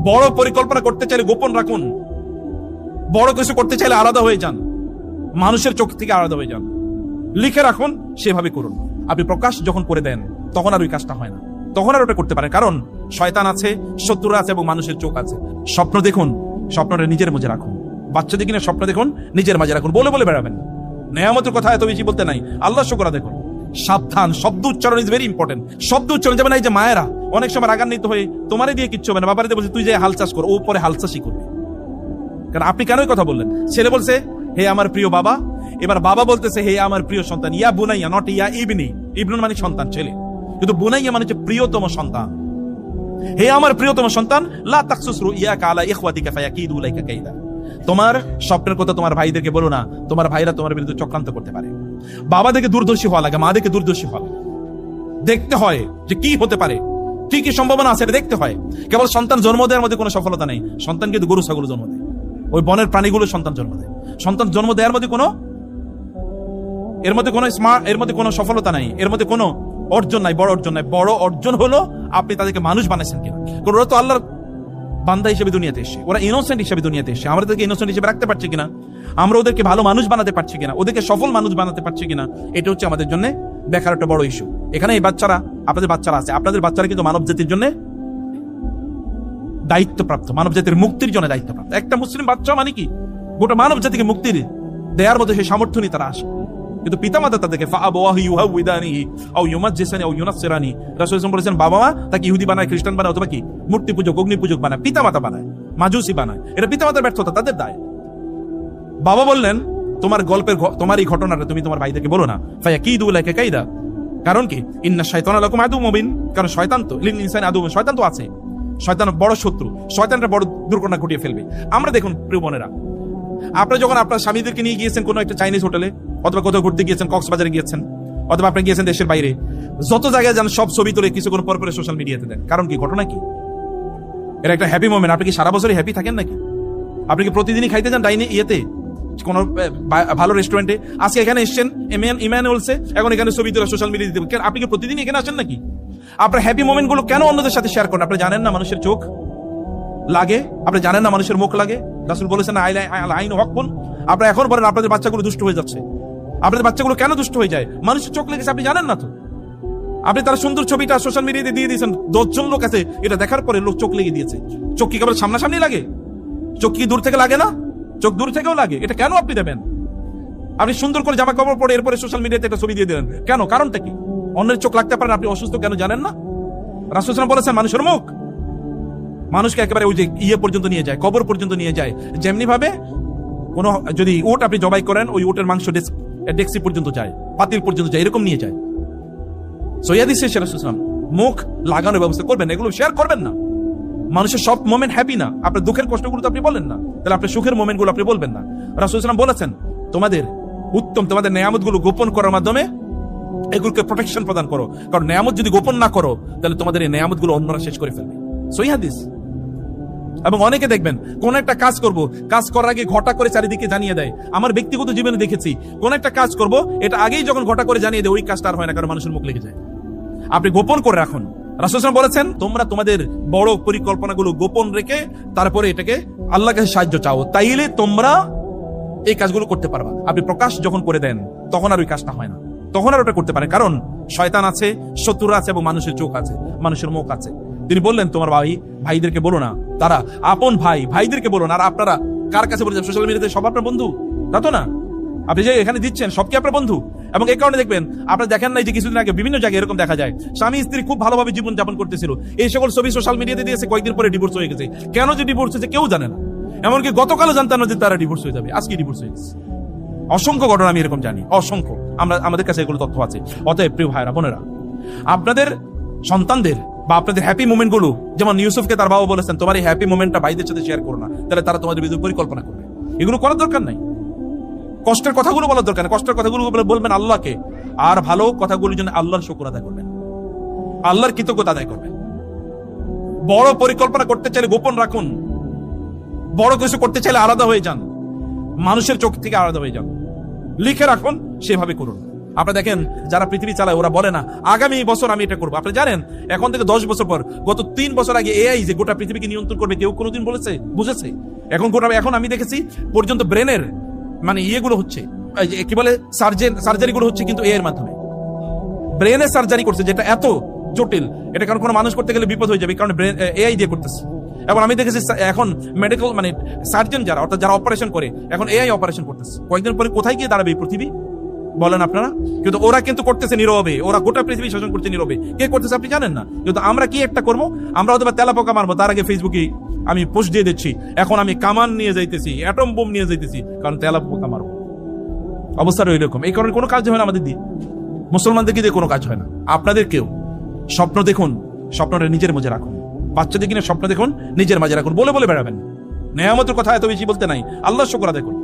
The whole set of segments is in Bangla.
বড় পরিকল্পনা করতে চাইলে গোপন রাখুন, বড় কিছু করতে চাইলে আলাদা হয়ে যান, মানুষের চোখ থেকে আলাদা হয়ে যান, লিখে রাখুন, সেভাবে করুন। আপনি প্রকাশ যখন করে দেন তখন আর ওই কাজটা হয় না, তখন আর ওটা করতে পারেন, কারণ শয়তান আছে, শত্রুরা আছে এবং মানুষের চোখ আছে। স্বপ্ন দেখুন, স্বপ্নটা নিজের মাঝে রাখুন। বাচ্চাদের কিনা স্বপ্ন দেখুন, নিজের মাঝে রাখুন, বলে বলে বেড়াবেন। নেয়ামতের কথা এত বেশি বলতে নাই, আল্লাহ শুকর দেখুন। সাবধান, শব্দ উচ্চারণ ইজ ভেরি ইম্পর্টেন্ট। শব্দ উচ্চারণ যেমন এই যে মায়েরা অনেক সময় রাগান্বিত হয়ে তোমারে দিয়ে কিচ্ছু হবে না, বাবারে দিয়ে বলছে তুই যে হাল চাষ কর, ও পরে হাল চাষই করবে। কারণ আপনি কেন কথা বললেন? ছেলে বলছে হে আমার প্রিয় বাবা, এবার বাবা বলতেছে হে আমার প্রিয় সন্তান। ইয়া বুনাইয়া, নট ইয়া ইবনি। ইবনুন মানে সন্তান, ছেলে, কিন্তু বুনাইয়া মানে হচ্ছে প্রিয়তম সন্তান। হে আমার প্রিয়তম সন্তান, লা তাকসুস রুইয়াকা আলা ইখওয়াতিকা ফায়াকিদু লাইকা কাইদা। তোমার স্বপ্নের কথা তোমার ভাইদেরকে বলো না, তোমার ভাইরা তোমার বিরুদ্ধে চক্রান্ত করতে পারে। বাবা দেখে দূরদর্শী হওয়া লাগে, মা দেখে দূরদর্শী হওয়া লাগে। দেখতে হয় যে কি হতে পারে, কি কি সম্ভাবনা আছে, এটা দেখতে হয়। কেবল সন্তান জন্ম দেওয়ার মধ্যে কোনো সফলতা নেই। সন্তান কিন্তু গরু ছাগল জন্ম দেয়, ওই বনের প্রাণীগুলো সন্তান জন্ম দেয়। সন্তান জন্ম দেওয়ার মধ্যে কোনো এর মধ্যে কোনো সফলতা নাই, এর মধ্যে কোনো অর্জন নাই, বড় অর্জন নাই। বড় অর্জন হলো আপনি তাদেরকে মানুষ বানাইছেন কিনা। কারণ ওরা তো আল্লাহর বান্দা হিসেবে দুনিয়াতে এসে, ওরা ইনোসেন্ট হিসেবে দুনিয়াতে এসে, আমরা তাদেরকে ইনোসেন্ট হিসেবে রাখতে পারছি কিনা, আমরা ওদেরকে ভালো মানুষ বানাতে পারছি কিনা, ওদেরকে সফল মানুষ বানাতে পারছি কিনা, এটা হচ্ছে আমাদের জন্য দেখার একটা বড় ইস্যু। এখানে এই বাচ্চারা, আপনাদের বাচ্চারা আছে, আপনাদের বাচ্চারা কিন্তু মানব জাতির জন্য দায়িত্বপ্রাপ্ত, মানব জাতির মুক্তির জন্য দায়িত্বপ্রাপ্ত। একটা মুসলিম বাচ্চা মানে কি গোটা মানব জাতিকে মুক্তির দেয়ার মধ্যে সেই সামর্থ্য নিয়ে তারা আসে। কিন্তু পিতামাতা তাদেরকে বলেছেন বাবা মা তাকে ইহুদি বানায়, খ্রিস্টান বানায়, অথবা কি মূর্তি পূজক, অগ্নি পূজক বানায়, পিতামাতা বানায়, মাজুসি বানায়। এটা পিতামাতার ব্যর্থতা, তাদের দায়। বাবা বললেন তোমার তোমার এই ঘটনাটা তুমি তোমার ভাইদেরকে বলো না। ফায়াকিদু লাইকা কাইদা, কারণ কি ইন্না শাইতানা লাকুম আদুউম মুবিন, কারণ শয়তান তো লিল ইনসানি আদুউম, শয়তান তো আছে, শয়তান বড় শত্রু, শয়তানটা বড় দুর্ঘটনা ঘটিয়ে ফেলবে। আমরা দেখুন প্রিয় বোনেরা, আপনারা যখন আপনার স্বামীদেরকে নিয়ে গিয়েছেন কোনো একটা চাইনিজ হোটেলে, অথবা কোথাও ঘুরতে গিয়েছেন, কক্সবাজারে গিয়েছেন, অথবা আপনি গিয়েছেন দেশের বাইরে, যত জায়গায় যান সব ছবি তুলে কিছুক্ষণ পর পরে সোশ্যাল মিডিয়াতে দেন। কারণ কি, ঘটনা কি, এটা একটা হ্যাপি মোমেন্ট। আপনি কি সারা বছরই হ্যাপি থাকেন নাকি? আপনি কি প্রতিদিনই খাইতে যান ইয়েতে কোনো ভালো রেস্টুরেন্টে? আজকে এখানে এসছেন ইমানুয়েলসে, এখন এখানে ছবি তুলে সোশ্যাল মিডিয়াতে দেবেন। আপনি কি প্রতিদিন এখানে আসেন নাকি? আপনার হ্যাপি মোমেন্ট গুলো কেন অন্যদের সাথে শেয়ার করেন? আপনি জানেন না মানুষের চোখ লাগে, আপনি জানেন না মানুষের মুখ লাগে। রাসূল বলেছেন আইন হকুন। আপনারা এখন বলেন আপনাদের বাচ্চাগুলো দুষ্ট হয়ে যাচ্ছে। আপনাদের বাচ্চাগুলো কেন দুষ্ট হয়ে যায়? মানুষের চোখ লেগেছে, আপনি জানেন না তো। আপনি তার সুন্দর ছবিটা সোশ্যাল মিডিয়াতে দিয়ে দিয়েছেন, 10 জন লোক আছে এটা দেখার পরে লোক চোখ লেগে দিয়েছে। চোখ কি কেবল সামনাসামনি লাগে? চোখ কি দূর থেকে লাগে না? চোখ দূর থেকেও লাগে। এটা কেন আপনি দেবেন? আপনি সুন্দর করে জামা কাপড় পরে এরপরে সোশ্যাল মিডিয়াতে একটা ছবি দিয়ে দিলেন, কেন? কারণটা কি? অন্যের চোখ লাগতে পারেন, আপনি অসুস্থ কেন জানেন না? রাসূল সাল্লাল্লাহু আলাইহি ওয়াসাল্লাম বলেছেন মানুষের মুখ মানুষকে একেবারে ওই যে পর্যন্ত নিয়ে যায়, কবর পর্যন্ত নিয়ে যায়। যেমনি ভাবে কোন যদি উট আপনি জবাই করেন, ওই উটের মাংস ডেক্সি পর্যন্ত যায়, পাতিল পর্যন্ত যায়, এরকম নিয়ে যায়। সৈয়াদিস রাসূল সাল্লাল্লাহু আলাইহি ওয়াসাল্লাম মুখ লাগানোর ব্যবস্থা করবেন, এগুলো শেয়ার করবেন না। মানুষের সব মোমেন্ট হ্যাপি না, আপনার দুঃখের কষ্টগুলো তো আপনি বলেন না, তাহলে আপনার সুখের মোমেন্ট গুলো আপনি বলবেন না। রাসূল সাল্লাল্লাহু আলাইহি ওয়াসাল্লাম বলেছেন তোমাদের নেয়ামত গুলো গোপন করার মাধ্যমে এগুলোকে প্রোটেকশন প্রদান করো, কারণ নেয়ামত যদি গোপন না করো তাহলে তোমাদের এই নেয়ামত গুলো অন্যরা শেষ করে ফেলবে। সহিহ হাদিস। এবং অনেকে দেখবেন কোন একটা কাজ করব, কাজ করার আগে ঘটা করে চারিদিকে জানিয়ে দেয়। আমার ব্যক্তিগত জীবনে দেখেছি, কোন একটা কাজ করব এটা আগেই যখন ঘটা করে জানিয়ে দেয়, ওই কাজটা আর হয় না, কারণ মানুষের মুখ লেগে যায়। আপনি গোপন করে রাখুন। রাসূল সাল্লাল্লাহু আলাইহি ওয়াসাল্লাম বলেছেন তোমরা তোমাদের বড় পরিকল্পনাগুলো গোপন রেখে তারপরে এটাকে আল্লাহর কাছে সাহায্য চাও, তাইলে তোমরা এই কাজগুলো করতে পারবা। আপনি প্রকাশ যখন করে দেন তখন আর ওই কাজটা হয় না, তখন আর ওটা করতে পারে, কারণ শয়তান আছে, শত্রুরা আছে এবং মানুষের চোখ আছে, মানুষের মুখ আছে। তিনি বললেন তোমার ভাইদেরকে বলো না, তারা আপন ভাইদেরকে বলো না। আর আপনারা কার কাছে বলেছেন? সোশ্যাল মিডিয়াতে সব আপনার বন্ধু, তা তো না। আপনি যে এখানে দিচ্ছেন সব কি আপনার বন্ধু? এবং এই কারণে দেখবেন আপনারা দেখেন নাই যে কিছুদিন আগে বিভিন্ন জায়গায় এরকম দেখা যায়, স্বামী স্ত্রী খুব ভালোভাবে জীবন যাপন করতেছিল, এই সকল ছবি সোশ্যাল মিডিয়াতে দিয়েছে, কয়েকদিন পরে ডিভোর্স হয়ে গেছে। কেন যে ডিভোর্স হয়েছে কেউ জানে না, এমনকি গতকালও জানতাম না যে তারা ডিভোর্স হয়ে যাবে, আজকে ডিভোর্স হয়ে গেছে। অসংখ্য ঘটনা আমি এরকম জানি, অসংখ্য। আমাদের কাছে এগুলো তথ্য আছে। অতএব প্রিয় ভাইরা বোনেরা, আপনাদের সন্তানদের বা আপনাদের হ্যাপি মোমেন্ট গুলো, যেমন ইউসুফকে তার বাবা বলেছেন তোমার এই হ্যাপি মোমেন্টটা ভাইদের সাথে শেয়ার করো না, তাহলে তারা তোমাদের বিরুদ্ধে পরিকল্পনা করবে। এগুলো করার দরকার নাই। কষ্টের কথাগুলো বলার দরকার নেই, কষ্টের কথাগুলো বলবেন আল্লাহকে, আর ভালো কথাগুলোর জন্য আল্লাহর শুকর আদায় করবেন, আল্লাহর কৃতজ্ঞতা আদায় করবেন। বড় পরিকল্পনা করতে চাইলে গোপন রাখুন, বড় কিছু করতে চাইলে আলাদা হয়ে যান, মানুষের চোখ থেকে আলাদা হয়ে যান, লিখে রাখুন, সেভাবে করুন। আপনারা দেখেন যারা পৃথিবী চালায় ওরা বলে না আগামী বছর আমি এটা করবো। আপনি জানেন এখন থেকে 10 বছর পর, গত 3 বছর আগে এআই যে গোটা পৃথিবীকে নিয়ন্ত্রণ করবে কেউ কোনোদিন বলেছে, বুঝেছে? এখন আমি দেখেছি পর্যন্ত ব্রেনের মানে ইয়েগুলো হচ্ছে, কি বলে, সার্জারি গুলো হচ্ছে কিন্তু এর মাধ্যমে। ব্রেনের সার্জারি করছে যেটা এত জটিল, এটা কারণ কোনো মানুষ করতে গেলে বিপদ হয়ে যাবে, কারণ এআই দিয়ে করতেছে। এবং আমি দেখেছি এখন মেডিকেল মানে সার্জন যারা, অর্থাৎ যারা অপারেশন করে, এখন এআই অপারেশন করতেছে। কয়েকদিন পরে কোথায় গিয়ে দাঁড়াবে এই পৃথিবী বলেন আপনারা? কিন্তু ওরা কিন্তু করতেছে নীরবে, ওরা গোটা পৃথিবী শাসন করছে নীরবে। কে করতেছে আপনি জানেন না, কিন্তু আমরা কি একটা করবো, আমরা হয়তো তেলা পোকা মারবো, তার আগে ফেসবুকে আমি পোস্ট দিয়ে দিচ্ছি এখন আমি কামান নিয়ে যাইতেছি, অ্যাটম বোম নিয়ে যাইতেছি, কারণ তেলা পোকা মারবো। অবস্থাটা ওইরকম। এই কারণে কোনো কাজ হয় না আমাদের দিয়ে, মুসলমানদেরকে দিয়ে কোনো কাজ হয় না। আপনাদের কেউ স্বপ্ন দেখুন, স্বপ্নটা নিজের মাঝে রাখুন। বাচ্চাদের কিনে স্বপ্ন দেখুন, নিজের মাঝে রাখুন, বলে বলে বেড়াবেন। নেয়ামতের কথা এত বেশি বলতে নাই, আল্লাহ শুকর দেখুন।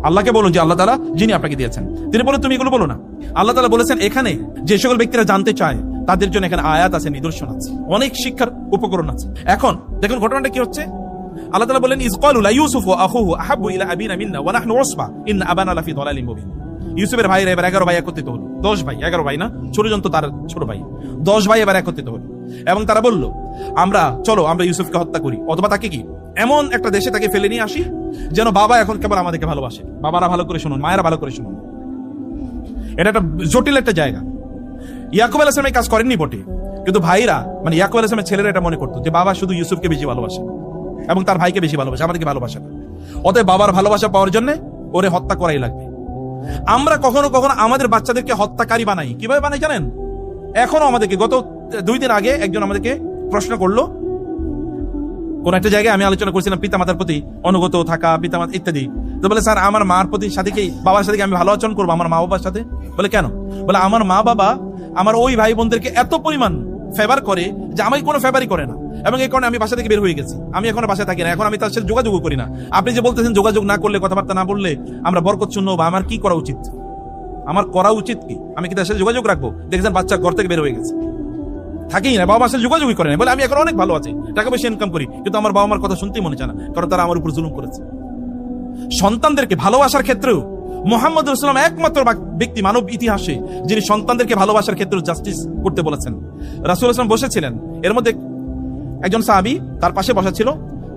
আল্লাহকে বলুন যে আল্লাহ তাআলা যিনি আপনাকে দিয়েছেন, তিনি বলেন তুমি এগুলো বলো না। আল্লাহ তাআলা বলেছেন এখানে যে সকল ব্যক্তিরা জানতে চায় তাদের জন্য এখানে আয়াত আছে, নিদর্শন আছে, অনেক শিক্ষার উপকরণ আছে। এখন দেখুন ঘটনাটা কি হচ্ছে। আল্লাহ তাআলা বলেন ইয ক্বালু লা ইউসুফু ওয়া আখুহু আহাব্বু ইলা আবিনা মিন্না ওয়া নাহনু উসবা ইন্না আবানা লাফি দালালিন মুবিন। ইউসুফের ভাইরা এবার 11 ভাই একত্রিত হলো। 10 ভাই, 11 ভাই না, ছোটজন তো তার ছোট ভাই। 10 ভাই এবার একত্রিত হলো এবং তারা বলল চলো আমরা ইউসুফকে হত্যা করি, অথবা তাকে কি এমন একটা দেশে তাকে ফেলে নিয়ে আসি যেন বাবা এখন কেবল আমাদেরকে ভালোবাসে। বাবারা ভালো করে শুনুন, মায়েরা ভালো করে শুনুন, এটা একটা জটিল একটা জায়গা। ইয়াকুব আলাইহিস সালাম এই কাজ করেননি বটে, কিন্তু ভাইরা মানে ইয়াকুব আলাইহিস সালামের ছেলেরা এটা মনে করতো যে বাবা শুধু ইউসুফকে বেশি ভালোবাসে এবং তার ভাইকে বেশি ভালোবাসে, আমাদেরকে ভালোবাসে না। অতএব বাবার ভালোবাসা পাওয়ার জন্য ওরে হত্যা করাই লাগবে। আমরা কখনো কখনো আমাদের বাচ্চাদেরকে হত্যাকারী বানাই। কিভাবে বানাই জানেন? এখনো আমাদেরকে, গত 2 দিন আগে একজন আমাদেরকে প্রশ্ন করলো, কোন একটা জায়গায় আমি আলোচনা করছিলাম পিতামাতার প্রতি অনুগত থাকা, পিতামাতা ইত্যাদি। তো বলে স্যার আমার মার প্রতি সাথে কি বাবার সাথে আমি ভালো আচরণ করবো আমার মা বাবার সাথে? বলে কেন? বলে আমার মা বাবা আমার ওই ভাই বোনদেরকে এত পরিমাণ ফেভার করে যে আমাকে কোনো ফেভারই করে না, এবং এই কারণে আমি বাসা থেকে বের হয়ে গেছি, আমি এখন বাসায় থাকি না, এখন আমি তার সাথে যোগাযোগ করি না। আপনি যে বলতেছেন যোগাযোগ না করলে, কথাবার্তা না বললে আমরা বরকত শূন্য, বা আমার কি করা উচিত? আমার করা উচিত কি? আমি কি তার সাথে যোগাযোগ রাখবো? দেখেছেন বাচ্চা ঘর থেকে বের হয়ে গেছে, থাকেই না, বাবা মার সাথে যোগাযোগই করে না, বলে আমি এখন অনেক ভালো আছি, টাকা পয়সা ইনকাম করি, কিন্তু আমার বাবা মার কথা শুনতেই মনে চায় না, কারণ তারা আমার উপর জুলুম করেছে। সন্তানদেরকে ভালোবাসার ক্ষেত্রেও মুহাম্মদ রাসূলুল্লাহ একমাত্র ব্যক্তি মানব ইতিহাসে যিনি সন্তানদেরকে ভালোবাসার ক্ষেত্রে জাস্টিস করতে বলেছেন। রাসূলুল্লাহ সাল্লাল্লাহু আলাইহি ওয়াসাল্লাম বসেছিলেন, এর মধ্যে একজন সাহাবী তার পাশে বসা ছিল,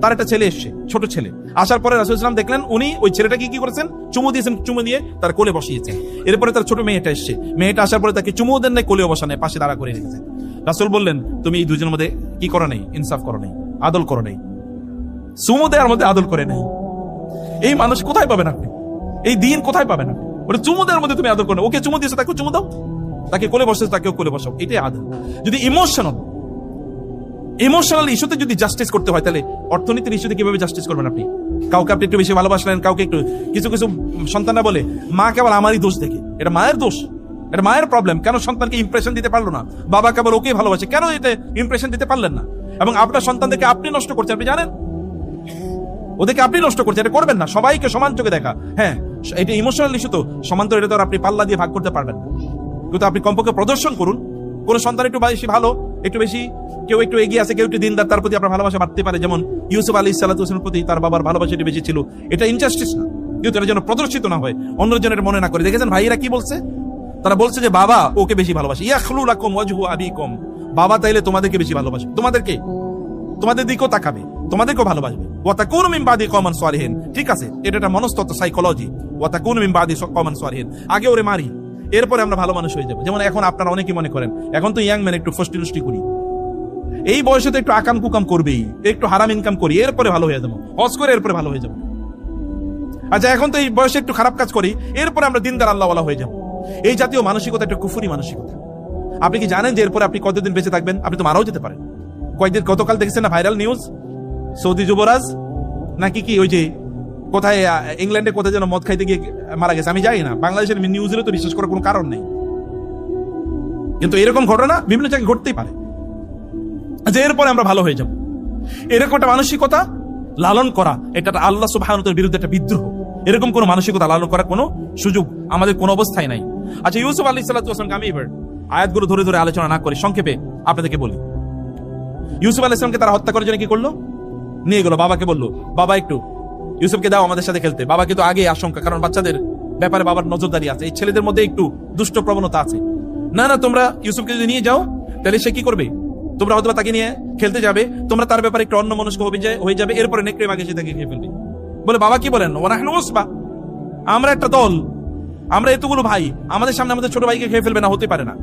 তার একটা ছেলে এসছে, ছোট ছেলে। আসার পরে রাসূলুল্লাহ সাল্লাল্লাহু আলাইহি ওয়াসাল্লাম দেখলেন উনি ওই ছেলেটাকে কি করেছেন, চুমু দিয়েছেন, চুমু দিয়ে তার কোলে বসিয়েছেন। এরপরে তার ছোট মেয়েটা এসছে, মেয়েটা আসার পরে তাকে চুমু দেন নাই, কোলেও বসানো, পাশে দাঁড়া করে রেখেছেন। রাসূল বললেন তুমি এই দুজনের মধ্যে কি করো নাই? ইনসাফ করো নাই, আদল করো নাই, চুমু দেওয়ার মধ্যে আদল করে নাই। এই মানুষ কোথায় পাবেন আপনি? এই দিন কোথায় পাবেন আপনি? ওটা চুমু দেওয়ার মধ্যে তুমি আদল করো না। ওকে চুমু দিয়েছো, তাকে চুমু দাও, তাকে কোলে বসেছো, তাকেও কোলে বসাও, এটাই আদল। যদি ইমোশনাল ইস্যুতে যদি জাস্টিস করতে হয়, তাহলে অর্থনীতির ইস্যুতে কিভাবে জাস্টিস করবেন আপনি? কাউকে আপনি একটু বেশি ভালোবাসলেন, কাউকে একটু, কিছু কিছু সন্তানরা বলে মা কেবল আমারই দোষ দেখে, এটা মায়ের দোষ, এটা মায়ের প্রবলেম। কেন সন্তানকে ইমপ্রেশন দিতে পারলো না? বাবা কেবল ওকেই ভালোবাসে, কেন এটা ইমপ্রেশন দিতে পারলেন না? এবং আপনার সন্তানদেরকে আপনি নষ্ট করছেন, আপনি জানেন, ওদেরকে আপনি নষ্ট করছেন। এটা করবেন না, সবাইকে সমান চোখে দেখা। হ্যাঁ, এটা ইমোশনাল ইস্যু, তো সমান্তর, এটা তো আপনি পাল্লা দিয়ে ভাগ করতে পারবেন না, কিন্তু আপনি কমপক্ষে প্রদর্শন করুন। কোন সন্তান একটু বেশি ভালো, একটু বেশি, কেউ একটু এগিয়ে আছে, কেউ একটু দিনদার, তার প্রতি আপনার ভালোবাসা বাড়তে পারে। যেমন ইউসুফ আলাইহিস সালাতু ওয়াস সালামের প্রতি তার বাবার ভালোবাসা একটু বেশি ছিল, এটা ইনজাস্টিস না, কিন্তু এটা যেন প্রদর্শিত না হয়, অন্যের জন্য এটা মনে না করে। দেখেছেন ভাইয়েরা কি বলছে? তারা বলছে যে বাবা ওকে বেশি ভালোবাসে, ইয়াখলু লাকুম ওয়াজহু আবিকুম, বাবা তাইলে তোমাদেরকে বেশি ভালোবাসে, তোমাদের দিকেও তাকাবে, তোমাদেরকেও ভালোবাসবে। ওয়া তাকুনু মিন বাদি কওমান সালিহিন, ঠিক আছে, এটা একটা মনস্তত্ত্ব, সাইকোলজি। ওয়া তাকুনু মিন বাদি কওমান সালিহিন, আগে ওরে মারি, এরপরে আমরা ভালো মানুষ হয়ে যাবো। যেমন এখন আপনারা অনেকেই মনে করেন এখন তো ইয়াং ম্যান, একটু ফষ্টি করি, এই বয়সে তো একটু আকাম কুকাম করবেই, একটু হারাম ইনকাম করি, এরপরে ভালো হয়ে যাবো, হজ করে এরপরে ভালো হয়ে যাবো। আচ্ছা এখন তো এই বয়সে একটু খারাপ কাজ করি, এরপরে আমরা দিনদার আল্লাহওয়ালা হয়ে যাবো। এই জাতীয় মানসিকতা একটা কুফরি মানসিকতা। আপনি কি জানেন যে এরপরে আপনি কতদিন বেঁচে থাকবেন? আপনি তো মারাও যেতে পারেন। কয়েকদিন গতকাল দেখেছেন না ভাইরাল নিউজ, সৌদি যুবরাজ নাকি কি ওই যে কোথায় ইংল্যান্ডে কোথায় যেন মদ খাইতে গিয়ে মারা গেছে। আমি জানি না, বাংলাদেশের নিউজেরও তো বিশ্বাস করার কোনো কারণ নেই, কিন্তু এরকম ঘটনা বিভিন্ন জায়গায় ঘটতেই পারে, যে এরপরে আমরা ভালো হয়ে যাব। এরকম একটা মানসিকতা লালন করা, এটা আল্লাহ সুবহানাহু ওয়া তাআলার বিরুদ্ধে একটা বিদ্রোহ। এরকম কোনো মানসিকতা লালন করার কোনো সুযোগ আমাদের কোনো অবস্থায় নাই। আচ্ছা, ইউসুফ আলাইহিস সালাতু ওয়াস সালামকে আমি এবার আয়াতগুলো ধরে ধরে আলোচনা না করে সংক্ষেপে আপনাদেরকে বলি। ইউসুফ আলাইহিস সালামকে তারা হত্যা করার জন্য কি করলো? নিয়ে গেল, বাবাকে বললো বাবা একটু ইউসুফকে দাও আমাদের সাথে খেলতে। বাবা কিন্তু আগে আশঙ্কা, কারণ বাচ্চাদের ব্যাপারে বাবার নজরদারি আছে, এই ছেলেদের মধ্যে একটু দুষ্ট প্রবণতা আছে। না না, তোমরা ইউসুফকে যদি নিয়ে যাও তাহলে সে কি করবে, তোমরা হয়তো তাকে নিয়ে খেলতে যাবে, তোমরা তার ব্যাপারে একটু অন্যমনস্ক হয়ে যাবে, এরপরে নেকড়ে বাঘ এসে তাকে খেয়ে ফেলবে। বলে বাবা কি বলেন, ওয়ানাহনু উসবা, আমরা একটা দল, আমরা এতগুলো ভাই, আমাদের সামনে আমাদের ছোট ভাইকে খেয়ে ফেলবে না, হতে পারে না।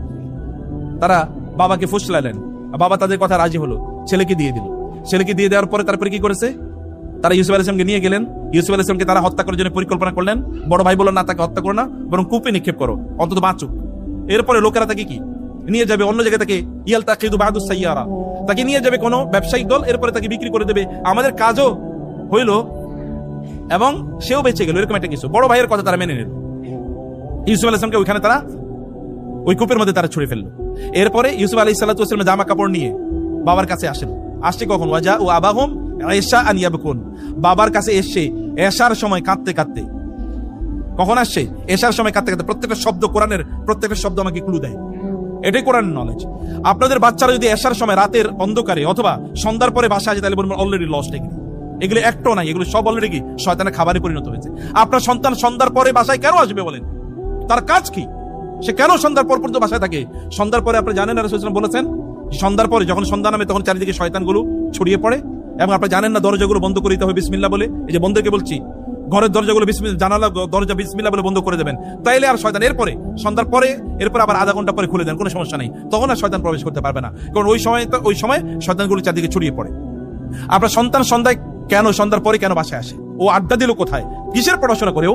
তারা বাবাকে ফুসলালেন, বাবা তাদের কথা রাজি হলো, ছেলেকে দিয়ে দিল। ছেলেকে দিয়ে দেওয়ার পরে তারপরে কি করেছে, তারা ইউসুফ আলাইহিস সালামকে নিয়ে গেলেন। ইউসুফ আলাইহিস সালামকে তারা হত্যা করার জন্য পরিকল্পনা করলেন। বড় ভাই বললেন না, তাকে হত্যা করো না, বরং কূপে নিক্ষেপ করো, অন্তত বাঁচুক। এরপরে লোকেরা তাকে কি নিয়ে যাবে অন্য জায়গায়, তাকে ইয়ালতাকিদু বাদুস সাইয়ারা, তাকে নিয়ে যাবে কোনো ব্যবসায়িক দল, এরপরে তাকে বিক্রি করে দেবে। আমাদের কাজও হইল এবং সেও বেঁচে গেল, এরকম একটা কিছু। বড় ভাইয়ের কথা তারা মেনে নিল। ইউসুফ আলাইহিস সালামকে ওইখানে তারা ওই কূপের মধ্যে তারা ছুড়ে ফেললো। এরপরে ইউসুফ আলাইহিস সালাতু ওয়াস সালামের জামা কাপড় নিয়ে বাবার কাছে আসছে কখন, ওয়াজা ও আবাহুম ঈশা আন ইয়াবকুন, বাবার কাছে এসে এশার সময় কাঁদতে কাঁদতে। কখন আসছে, এশার সময় কাঁদতে কাঁদতে। প্রত্যেকটা শব্দ কোরআনের, প্রত্যেকটা শব্দ আমাকে ক্লু দেয়, এটাই কোরআনের নলেজ। আপনাদের বাচ্চারা যদি এশার সময় রাতের অন্ধকারে অথবা সন্ধ্যার পরে বাসায় আসে তাহলে বলবেন অলরেডি লস্ট। এগুলো একটাও নাই, এগুলো সব অলরেডি কি শয়তানের খাবারে পরিণত হয়েছে। আপনার সন্তান সন্ধ্যার পরে বাসায় কেন আসবে বলেন, তার কাজ কি, সে কেন সন্ধ্যার পর পর্যন্ত বাসায় থাকে? সন্ধ্যার পরে আপনি জানেন না, রাসূলুল্লাহ সাল্লাল্লাহু আলাইহি ওয়াসাল্লাম বলেছেন সন্ধ্যার পরে যখন সন্ধ্যা নামে তখন চারিদিকে শয়তানগুলো ছড়িয়ে পড়ে, এবং আপনি জানেন না দরজাগুলো বন্ধ করে দিতে হবে বিসমিল্লাহ বলে। এই যে বন্ধুকে বলছি, ঘরের দরজাগুলো বিসমিল্লাহ, জানালা দরজা বিসমিল্লাহ বলে বন্ধ করে দেবেন, তাইলে আর শয়তান এরপরে সন্ধ্যার পরে এরপর আবার আধা ঘন্টা পরে খুলে দেন, কোনো সমস্যা নেই, তখন আর শয়তান প্রবেশ করতে পারবে না, কারণ ওই সময় শয়তানগুলো চারদিকে ছড়িয়ে পড়ে। আপনার সন্তান সন্ধ্যায় কেন, সন্ধ্যার পরে কেন বাসায় আসে? ও আড্ডা দিল কোথায়, কিসের পড়াশোনা করেও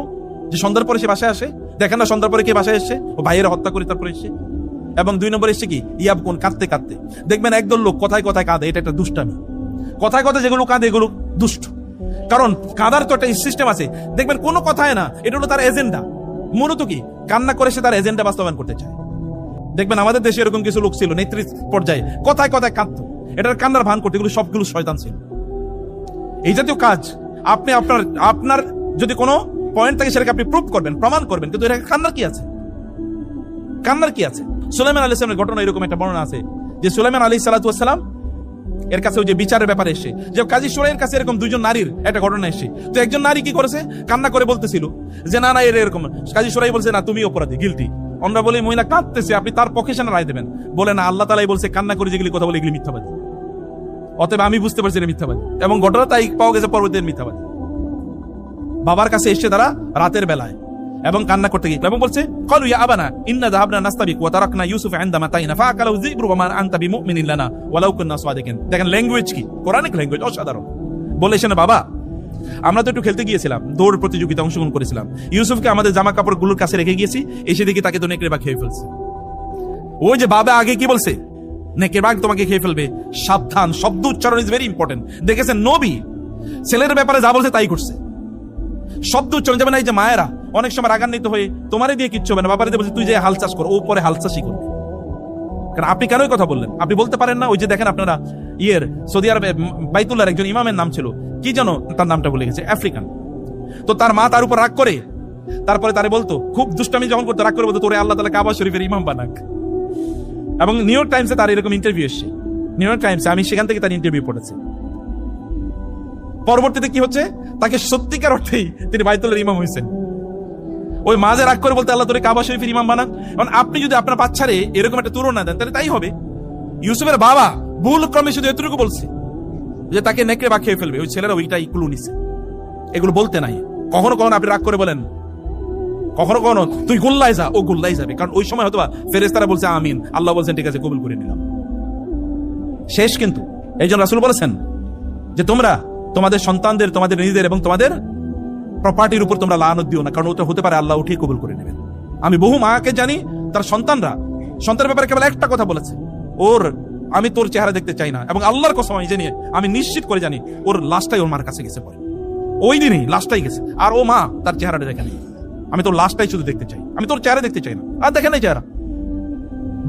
যে সন্ধ্যার পরে সে বাসায় আসে? দেখেন না সন্ধ্যার পরে কে বাসায় এসছে, ও ভাইয়েরা হত্যা করে তারপরে এসছে। এবং 2 নম্বর এসছে কি, ইয়াবকুন, কাঁদতে কাঁদতে। দেখবেন একদল লোক কথায় কথায় কাঁদে, এটা একটা দুষ্টামি। কথায় কথায় যেগুলো কাঁদে এগুলো দুষ্ট, কারণ কাঁদার তো একটা সিস্টেম আছে। দেখবেন কোনো কথায় না, এটা হলো তার এজেন্ডা। মূলত কি কান্না করে সে তার এজেন্ডা বাস্তবায়ন করতে চায়। দেখবেন আমাদের দেশে এরকম কিছু লোক ছিল নেতৃত্ব পর্যায়ে, কথায় কথায় কাঁদতো, এটার কান্নার ভান করতে, এগুলো সবগুলো শয়তান ছিল। এই জাতীয় কাজ আপনি আপনার যদি কোনো পয়েন্ট থাকে সেটাকে আপনি প্রুভ করবেন, প্রমাণ করবেন, কিন্তু এটা কান্নার কি আছে? কান্নার কি আছে? সুলাইমান আলাইহিস সালামের ঘটনা এরকম একটা বর্ণনা আছে যে সুলাইমান আলাইহিস সালাতু ওয়াস সালাম এর কাছে ওই যে বিচারের ব্যাপারে এসে, যে কাজী শুরাইয়ের কাছে এরকম 2জন নারীর একটা ঘটনা এসে, তো একজন নারী কি করেছে, কান্না করে বলতেছিল যে না না এরকম। কাজী শুরাই বলছে না তুমি অপরাধী, গিলটি। আমরা বলি মহিলা কাঁদতেছে, আপনি তার পক্ষে সেনা রায় দেবেন। বলে না, আল্লাহ তাআলাই বলছে কান্না করে যেগুলি কথা বলে এগুলি মিথ্যাবাদী, অতএব আমি বুঝতে পারছি এটা মিথ্যাবাদী, এবং ঘটনা তাই পাওয়া গেছে পরবর্তীতে মিথ্যাবাদী। বাবার কাছে এসে তারা রাতের বেলায় এবং কান্না করতে গিয়ে এবং বলছে ক্বালু ইয়া আবানা ইন্না যাহাবনা নাস্তাবিক ওয়া তারাকনা ইউসুফা ইনদা মাতাইনা ফাআকালু যিবরু ওয়া মা আনতা বিমুমিনিন লানা ওয়ালাউ কুননা সাদিকিন। দেখেন ল্যাঙ্গুয়েজ কি, কোরআনিক ল্যাঙ্গুয়েজ, অসাধারণ। বলেছেন বাবা আমরা তো একটু খেলতে গিয়েছিলাম, দৌড় প্রতিযোগিতা অংশগ্রহণ করেছিলাম, ইউসুফকে আমাদের জামা কাপড়গুলোর কাছে রেখে গিয়েছি, এসে দেখি তাকে তো নেকড়ে বাঘ খেয়ে ফেলছে। ওই যে বাবা আগে কি বলছে, নেকড়ে বাঘ তোমাকে খেয়ে ফেলবে, সাবধান। শব্দ উচ্চারণ ইজ ভেরি ইম্পর্টেন্ট। দেখেছেন নবী ছেলের ব্যাপারে যা বলছে তাই করছে। শব্দ উচ্চারণ যাবে না। এই যে মায়েরা অনেক সময় রাগান্বিত হয়ে তোমারে দিয়ে কিচ্ছু হবে না, বাবারে দিয়ে বলছে তুই যে হাল চাষ কর, ও পরে হাল চাষই করবে। কারণ আপনি কেন কথা বললেন, আপনি বলতে পারেন না। ওই যে দেখেন আপনারা সৌদি আরবে বাইতুল্লাহর একজন ইমামের নাম ছিল কি জানো, তার নামটা ভুলে গেছে, আফ্রিকান। তো তার মা তার উপর রাগ করে, তারপরে তারে বলতো, খুব দুষ্টামি যখন করতো, রাগ করে বলতো তোরে আল্লাহ তাআলা কাবা শরীফের ইমাম বানাক। এবং নিউ ইয়র্ক টাইমসে তার এরকম ইন্টারভিউ এসছে, নিউ ইয়র্ক টাইমসে, আমি সেখান থেকে তার ইন্টারভিউ পড়েছি। পরবর্তীতে কি হচ্ছে, তাকে সত্যিকার অর্থেই তিনি বাইতুল্লাহর ইমাম হয়েছেন। ওই মাঝে রাগ করে বলতে আল্লাহ তোরে কাবা শরীফের ইমাম বানান। কারণ আপনি যদি আপনার বাচ্চারে এরকম একটা তুলনা দেন তাহলে তাই হবে। ইউসুফের বাবা ভুল ক্রমে শুধু এতটুকু বলছে যে তাকে নেকড়ে বাঘ খেয়ে ফেলবে, ওই ছেলেরা ওইটাই ক্লু নিছে, এগুলো বলতে নাই। কখনো কখনো আপনি রাগ করে বলেন, কখনো কখনো তুই গোল্লায় যা, ও গোল্লাই যাবে, কারণ ওই সময় হয়তো ফেরেশতারা বলছে আমিন, আল্লাহ বলছেন ঠিক আছে কবুল করে নিলাম, শেষ। কিন্তু এই জন্য রাসূল বলেছেন যে তোমরা তোমাদের সন্তানদের, তোমাদের নিজেদের এবং তোমাদের প্রপার্টির উপর তোমরা লানত দিও না, কারণ ওটা হতে পারে আল্লাহ উঠিয়ে কবুল করে নেবেন। আমি বহু মাকে জানি তার সন্তানের ব্যাপারে কেবল একটা কথা বলেছে, আমি তোর চেহারা দেখতে চাই না, এবং আল্লাহর কসম আমি জানি, আমি নিশ্চিত করে জানি ওর লাশটাই ওর মার কাছে গেছে পরে, ওই দিনই লাশটাই গেছে, আর ও মা তার চেহারাটা দেখে নেই। আমি তোর লাশটাই শুধু দেখতে চাই, আমি তোর চেহারা দেখতে চাই না, আর দেখে নাই চেহারা।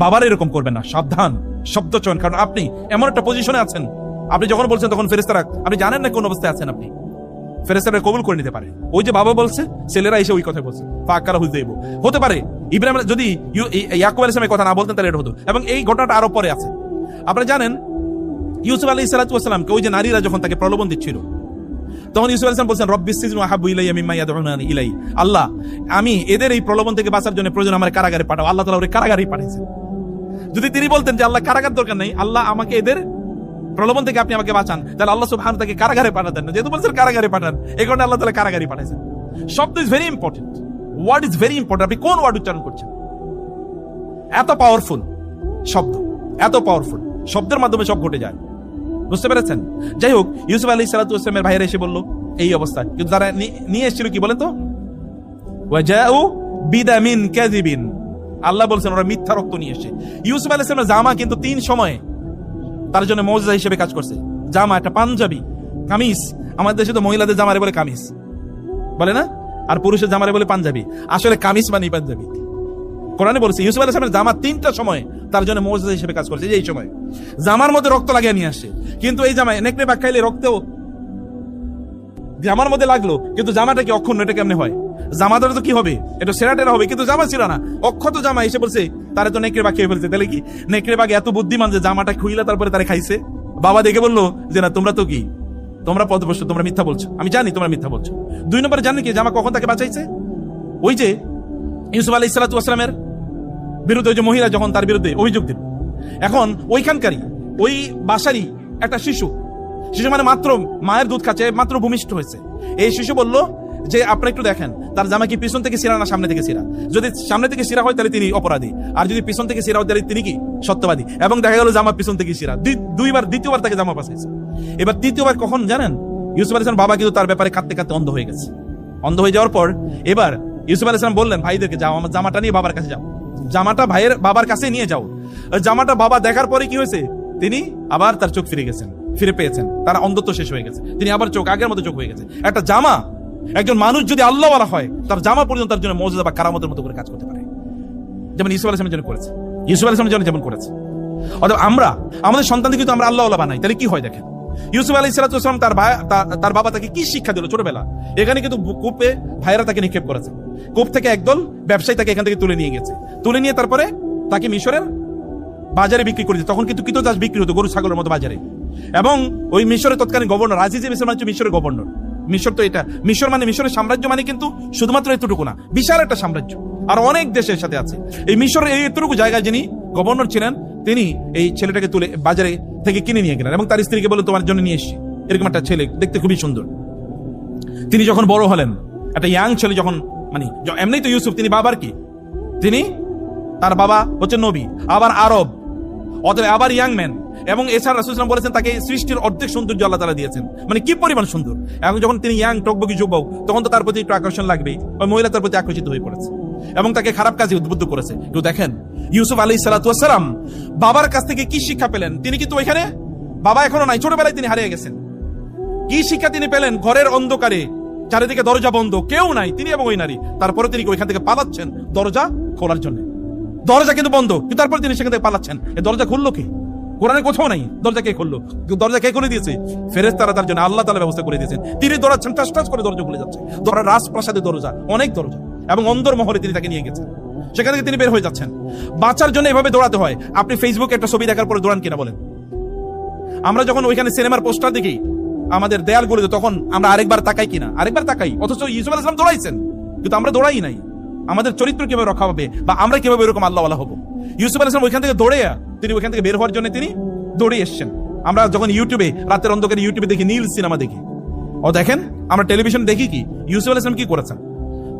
বাবার এরকম করবেন না, সাবধান শব্দ চয়ন, কারণ আপনি এমন একটা পজিশনে আছেন, আপনি যখন বলছেন তখন ফেরেশতারা, আপনি জানেন না কোন অবস্থায় আছেন, আপনি ফেরেশতারা কবুল করে নিতে পারে। ওই যে বাবা বলছে, ছেলেরা এসে ওই কথা বলছে, ফাকারা হুযাইবু হতে পারে। ইব্রাহিম যদি ইয়াকুব আলাইহিস সালামের কথা না বলতেন তাহলে এটা হতো। এবং এই ঘটনাটা আরো পরে আছে। আপনারা জানেন ইউসুফ আলাইহিস সালাতু ওয়াস সালামকে ওই যে নারীরা যখন তাকে প্রলোভন দিচ্ছিল, তখন ইউসুফ আলাইহিস সালাম বলছেন রব্বিস সিজনু আহাব্বু ইলাইয়া মিম্মা ইয়াদউনানি ইলাই, আল্লাহ আমি এদের এই প্রলোভন থেকে বাঁচার জন্য প্রয়োজন আমার কারাগারে পাঠাও। আল্লাহ তাআলা ওরে কারাগারেই পাঠিয়েছেন। যদি তিনি বলতেন যে আল্লাহ কারাগার দরকার নেই, আল্লাহ আমাকে এদের প্রলোভন থেকে আপনি আমাকে বাঁচান, তাহলে আল্লাহ সুবহানাহু ওয়া তাআলা কারাগারে পাঠাতেন না। যেহেতু বলছেন কারাগারে পাঠান, এই কারণে আল্লাহ তাআলা কারাগারে পাঠাইছেন। শব্দ is very important, word is very important. আপনি কোন ওয়ার্ড উচ্চারণ করছেন? এত পাওয়ারফুল শব্দ, এত পাওয়ারফুল শব্দের মাধ্যমে সব ঘটে যায়। বুঝতে পেরেছেন? যাই হোক, ইউসুফ আলাইহিস সালাতু ওয়াস সালামের ভাইয়েরা এসে বলল এই অবস্থা, কিন্তু তারা নিয়ে এসেছিল কি বলেন তো? ওয়াজাউ বিদামিন কাযিবিন, আল্লাহ বলছেন ওরা মিথ্যা রক্ত নিয়ে এসেছে। ইউসুফ আলাইহিস সালামের জামা কিন্তু 3 সময়ে তার জন্য মুজিজা হিসেবে কাজ করছে। জামা, একটা পাঞ্জাবি, কামিজ। আমাদের দেশে তো মহিলাদের জামারে বলে কামিজ, বলে না? আর পুরুষের জামারে বলে পাঞ্জাবি। আসলে কামিজ মানে পাঞ্জাবি। কোরআনে বলছে ইউসুফ আলাইহিস সালামের জামা 3টা সময় তার জন্য মুজিজা হিসেবে কাজ করছে। এই সময় জামার মধ্যে রক্ত লাগিয়ে নিয়ে আসে, কিন্তু এই জামায় নেকড়ে বাঘ খাইলে রক্তেও জামার মধ্যে লাগলো, কিন্তু জামাটা কি অক্ষুণ্ণ? এটা কেমনে হয়? জামাটা তো কি হবে, এটা সেরাটেরা হবে, কিন্তু জামা ছিল না, অক্ষত জামা। এসে বলছে তারা তো নেকড়ে বাঘ খেয়ে ফেলছে। তাহলে কি নেকড়ে বাঘ এত বুদ্ধিমান যে জামাটা খুইলা তারপরে তারা খাইছে? বাবা দেখে বললো যে না, তোমরা তো কি, তোমরা পথভ্রষ্ট, তোমরা মিথ্যা বলছো, আমি জানি তোমরা মিথ্যা বলছো। 2 নম্বরে জানেন কি জামা কখন তাকে বাঁচাইছে? ওই যে ইউসুফ আলাইহিস সালাতু ওয়াস সালামের বিরুদ্ধে ওই যে মহিলা যখন তার বিরুদ্ধে অভিযোগ দিল, এখন ওইখানকারই ওই বাসারই একটা শিশু মানে মাত্র মায়ের দুধ খাচ্ছে, মাত্র ভূমিষ্ঠ হয়েছে। এই শিশু বলল যে আপনারা একটু দেখেন তার জামা কি পিছন থেকে ছিঁড়া না সামনে থেকে ছিঁড়া? যদি সামনে থেকে ছিঁড়া হয় তাহলে তিনি অপরাধী, আর যদি পিছন থেকে ছিঁড়া হয় তাহলে তিনি কি সত্যবাদী। এবং দেখা গেল জামা পিছন থেকে ছিঁড়া। দ্বিতীয়বার তাকে জামা বাঁচাইছে। এবার তৃতীয়বার কখন জানেন? ইউসুফ আলাইহিস সালাম বাবা কিন্তু তার ব্যাপারে কাঁদতে কাঁদতে অন্ধ হয়ে গেছে। অন্ধ হয়ে যাওয়ার পর এবার ইউসুফ আলাইহিস সালাম বললেন ভাইদেরকে, যাও আমার জামাটা নিয়ে বাবার কাছে যাও, জামাটা ভাইয়ের বাবার কাছে নিয়ে যাও। জামাটা বাবা দেখার পরে কি হয়েছে? তিনি আবার তার চোখ ফিরে পেয়েছেন, তার অন্ধত্ব শেষ হয়ে গেছে, তিনি আবার চোখ আগের মতো চোখ হয়ে গেছে। একটা জামা, একজন মানুষ যদি আল্লাহওয়ালা হয়, তার জামা পর্যন্ত তার জন্য মুজিজা বা কারামতের মতো করে কাজ করতে পারে, যেমন ইউসুফ আলাইহিস সালামের জন্য করেছে, ইউসুফ আলাইহিস সালামের জন্য যেমন করেছে। অর্থাৎ আমরা আমাদের সন্তানকে কিন্তু আমরা আল্লাহওয়ালা বানাই, তাহলে কি হয় দেখেন। ইউসুফ আলাইহিস সালাম তার বাবা তাকে কি শিক্ষা দিল ছোটবেলা? এখানে কিন্তু কূপে ভাইয়েরা তাকে নিক্ষেপ করেছে। কূপ থেকে একদল ব্যবসায়ী তাকে এখান থেকে তুলে নিয়ে গেছে, তুলে নিয়ে তারপরে তাকে মিশরের বাজারে বিক্রি করেছে। তখন কিন্তু কৃতদাস বিক্রি হতো গরু ছাগলের মতো বাজারে। এবং ওই মিশরের তৎকালীন গভর্নর আজিজ মিশর মানে মিশরের গভর্নর। মিশর তো এটা মিশর মানে মিশরের সাম্রাজ্য মানে কিন্তু শুধুমাত্র এতটুকু না, বিশাল একটা সাম্রাজ্য, আর অনেক দেশের সাথে আছে। এই মিশরের এই এতটুকু জায়গায় যিনি গভর্নর ছিলেন, তিনি এই ছেলেটাকে তুলে বাজারে থেকে কিনে নিয়ে গেলেন এবং তার স্ত্রীকে বলে তোমার জন্য নিয়ে এসেছি এরকম একটা ছেলে, দেখতে খুবই সুন্দর। তিনি যখন বড় হলেন, একটা ইয়াং ছেলে যখন, মানে এমনি তো ইউসুফ, তিনি বাবার কি, তিনি তার বাবা হচ্ছে নবী, আবার আরব, অতএব আবার ইয়াং ম্যান। এবং এছাড়া রাসূল সাল্লাল্লাহু আলাইহি ওয়াসাল্লাম বলেছেন তাকে সৃষ্টির অর্ধেক সৌন্দর্য আল্লাহ তাআলা দিয়েছেন, মানে কি পরিমাণ সুন্দর। এবং যখন তিনি ইয়াং টকবকি যুবক, তখন তো তার প্রতি একটু আকর্ষণ লাগবেই, ওই মহিলা তার প্রতি আকর্ষিত হয়ে পড়েছে এবং তাকে খারাপ কাজে উদ্বুদ্ধ করেছে। কিন্তু দেখেন ইউসুফ আলাইহিস সালাতু ওয়াস সালাম বাবার কাছ থেকে কি শিক্ষা পেলেন? তিনি কিন্তু ওইখানে, বাবা এখনো নাই, ছোটবেলায় তিনি হারিয়ে গেছেন। কি শিক্ষা তিনি পেলেন? ঘরের অন্ধকারে, চারিদিকে দরজা বন্ধ, কেউ নাই, তিনি এবং ওই নারী, তারপরে তিনি ওইখান থেকে পালাচ্ছেন দরজা খোলার জন্য। দরজা কিন্তু বন্ধ, কিন্তু তারপরে তিনি সেখান থেকে পালাচ্ছেন। এই দরজা খুললো কে? কোরআনে কোথাও নাই দরজা কে খুললো। দরজা কে খুলে দিয়েছে? ফেরেশতারা তার জন্য আল্লাহ তাআলা ব্যবস্থা করে দিয়েছেন। তিনি দৌড়াচ্ছেন, টাস টাস করে দরজা খুলে যাচ্ছে। রাজপ্রাসাদের দরজা, অনেক দরজা, এবং অন্দর মহলে তিনি তাকে নিয়ে গেছেন। সেখান থেকে তিনি বের হয়ে যাচ্ছেন। বাঁচার জন্য এভাবে দৌড়াতে হয়। আপনি ফেসবুকে একটা ছবি দেখার পরে দৌড়ান কিনা বলেন? আমরা যখন ওইখানে সিনেমার পোস্টার দেখি আমাদের দেয়ালগুলোতে, তখন আমরা আরেকবার তাকাই কিনা? আরেকবার তাকাই। অথচ ইউসুফ আলাইহিস সালাম দৌড়াইছেন, কিন্তু আমরা দৌড়াই নাই। আমাদের চরিত্র কিভাবে রক্ষা হবে, বা আমরা কিভাবে এরকম আল্লাহওয়ালা হবো? ইউসুফ আলাইহিস সালাম ওইখান থেকে দৌড়ে, তিনি ওইখান থেকে বের হওয়ার জন্য তিনি দৌড়ে এসেছেন। আমরা যখন ইউটিউবে, রাতের অন্ধকারে ইউটিউবে দেখি, নীল সিনেমা দেখি, ও দেখেন আমরা টেলিভিশন দেখি, কি ইউসুফ আলাইহিস সালাম কি করেছেন?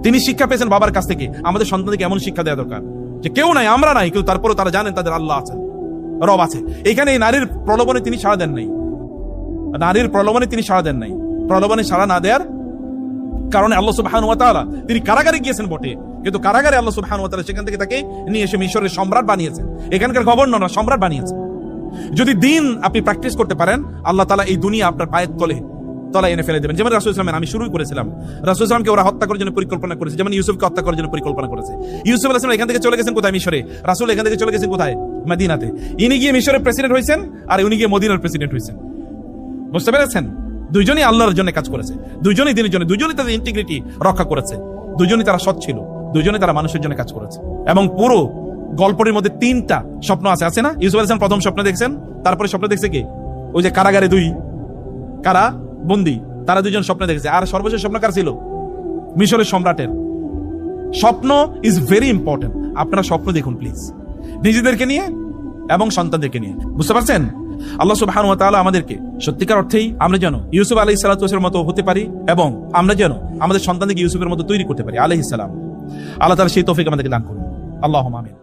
তিনি শিক্ষা পেয়েছেন বাবার কাছ থেকে। আমাদের সন্তানকে এমন শিক্ষা দেওয়া দরকার যে কেউ নাই, আমরা নাই, কিন্তু তারপরেও তারা জানেন তাদের আল্লাহ আছেন, রব আছে। এখানে এই নারীর প্রলোভনে তিনি সাড়া দেন নাই, নারীর প্রলোভনে তিনি সাড়া দেন নাই। প্রলোভনে সাড়া না দেওয়ার কারণে আল্লাহ সুবহানাহু ওয়া তাআলা, তিনি কারাগারে গিয়েছেন বটে, কিন্তু কারাগারে আল্লাহ সুবহানাহু ওয়া তাআলা সেখান থেকে তাকে নিয়ে এসে মিশরের সম্রাট বানিয়েছেন, এখানকার গভর্নর সম্রাট বানিয়েছেন। যদি দিন আপনি প্র্যাকটিস করতে পারেন, আল্লাহ তাআলা এই দুনিয়া আপনার পায়ের তলায় এনে ফেলে দেবেন। যেমন রাসূল সাল্লাল্লাহু আলাইহি ওয়াসাল্লাম, আমি শুরুই করেছিলাম, রাসূল সাল্লাল্লাহু আলাইহি ওয়াসাল্লামকে ওরা হত্যা করার জন্য পরিকল্পনা করেছে, যেমন ইউসুফকে হত্যা করার জন্য পরিকল্পনা করেছে। ইউসুফ আলাইহিস সালাম এখান থেকে চলে গেছেন কোথায়? মিশরে। রাসূল এখান থেকে চলে গেছেন কোথায়? মদিনাতে। ইনি গিয়ে মিশরের প্রেসিডেন্ট হয়েছেন, আর উনি গিয়ে মদিনার প্রেসিডেন্ট হয়েছেন। বুঝতে পেরেছেন? দুইজনই আল্লাহর জন্য কাজ করেছে, দুইজনই দিনের জন্য, দুইজনই তাদের ইন্টিগ্রিটি রক্ষা করেছে, দুইজনই তারা সৎ ছিল, দুইজনই তারা মানুষের জন্য কাজ করেছে। এবং পুরো গল্পের মধ্যে 3টা স্বপ্ন আছে না? ইউসুফ আলাইহিস সালাম প্রথম স্বপ্ন দেখছেন, তারপরে স্বপ্ন দেখছে কি? ওই যে কারাগারে 2 কারা বন্দী, তারা দুজন স্বপ্নে দেখেছে। আর সর্বশেষ স্বপ্ন কার ছিল? মিশরের সম্রাটের। স্বপ্ন ইজ ভেরি ইম্পর্টেন্ট। আপনারা স্বপ্ন দেখুন প্লিজ, নিজেদেরকে নিয়ে এবং সন্তানদেরকে নিয়ে। বুঝতে পারছেন? আল্লাহ সুবহানাহু ওয়া তাআলা আমাদেরকে সত্যিকার অর্থেই আমরা যেন ইউসুফ আলাইহিস সালাতু ওয়াস সালামের মতো হতে পারি, এবং আমরা যেন আমাদের সন্তানদেরকে ইউসুফের মতো তৈরি করতে পারি আলাইহিস সালাম। আল্লাহ তাআলা সেই তৌফিক আমাদেরকে দান করুন। আল্লাহুম্মা আমিন।